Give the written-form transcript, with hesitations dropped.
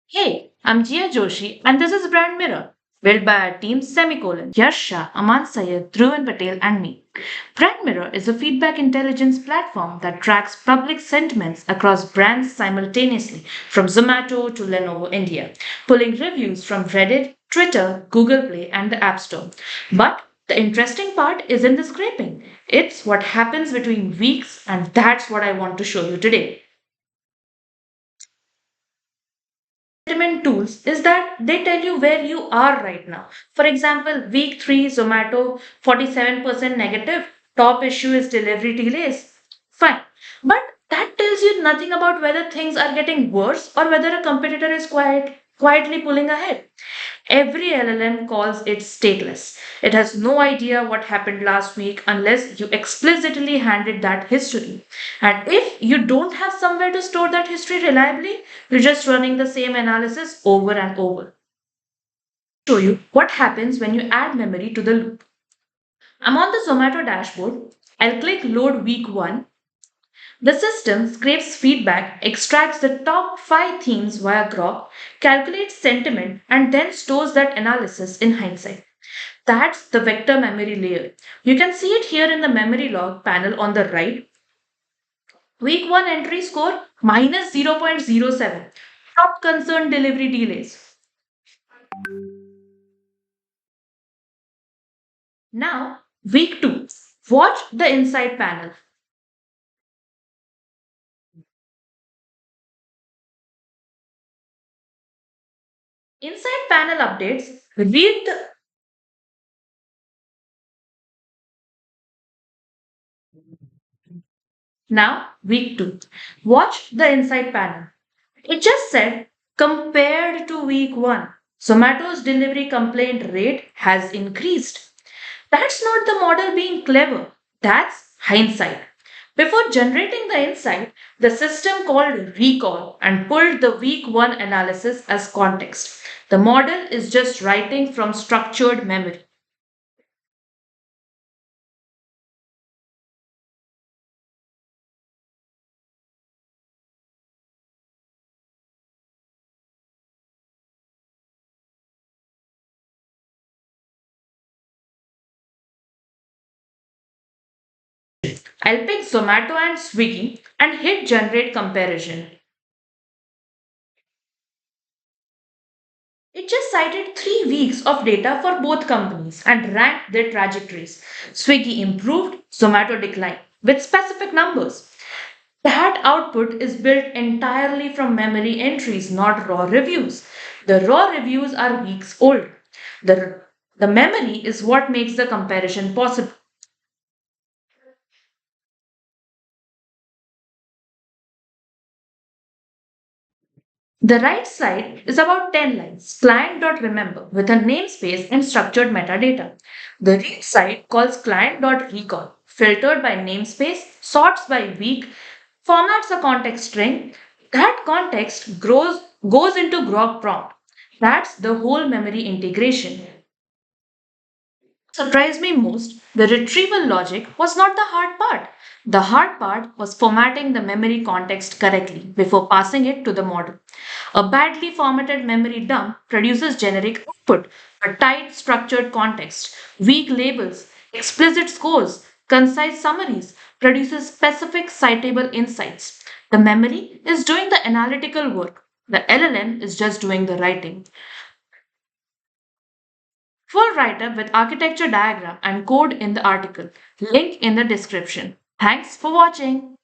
Hey, I'm Jia Joshi and this is BrandMirror, built by our team Yash Shah, Aman Sayed, Dhruvan Patel and me. BrandMirror is a feedback intelligence platform that tracks public sentiments across brands simultaneously, from Zomato to Lenovo India, pulling reviews from Reddit, Twitter, Google Play and the App Store. But the interesting part isn't the scraping. It's what happens between weeks, and that's what I want to show you today. Sentiment tools is that they tell you where you are right now. For example, week 3 Zomato 47% negative, top issue is delivery delays. Fine. But that tells you nothing about whether things are getting worse or whether a competitor is quietly pulling ahead. Every LLM calls it stateless. It has no idea what happened last week unless you explicitly hand it that history. And if you don't have somewhere to store that history reliably, you're just running the same analysis over and over. Show you what happens when you add memory to the loop. I'm on the Zomato dashboard. I'll click load week 1. The system scrapes feedback, extracts the top 5 themes via grok, calculates sentiment, and then stores that analysis in hindsight. That's the vector memory layer. You can see it here in the memory log panel on the right. Week 1 entry score minus 0.07. Top concern delivery delays. Now, week 2. Watch the inside panel. Inside panel updates, read the. Now, week 2. Watch the inside panel. It just said compared to week 1, Zomato's delivery complaint rate has increased. That's not the model being clever, that's hindsight. Before generating the insight, the system called recall and pulled the week 1 analysis as context. The model is just writing from structured memory. I'll pick Zomato and Swiggy and hit generate comparison. It just cited 3 weeks of data for both companies and ranked their trajectories. Swiggy improved, Zomato declined, with specific numbers. That output is built entirely from memory entries, not raw reviews. The raw reviews are weeks old. The, the memory is what makes the comparison possible. The right side is about 10 lines, client.remember with a namespace and structured metadata. The read side calls client.recall, filtered by namespace, sorts by week, formats a context string. That context goes into grok prompt. That's the whole memory integration. Surprised me most, the retrieval logic was not the hard part. The hard part was formatting the memory context correctly before passing it to the model. A badly formatted memory dump produces generic output, a tight structured context, weak labels, explicit scores, concise summaries, produces specific citable insights. The memory is doing the analytical work. The LLM is just doing the writing. Full write-up with architecture diagram and code in the article. Link in the description. Thanks for watching.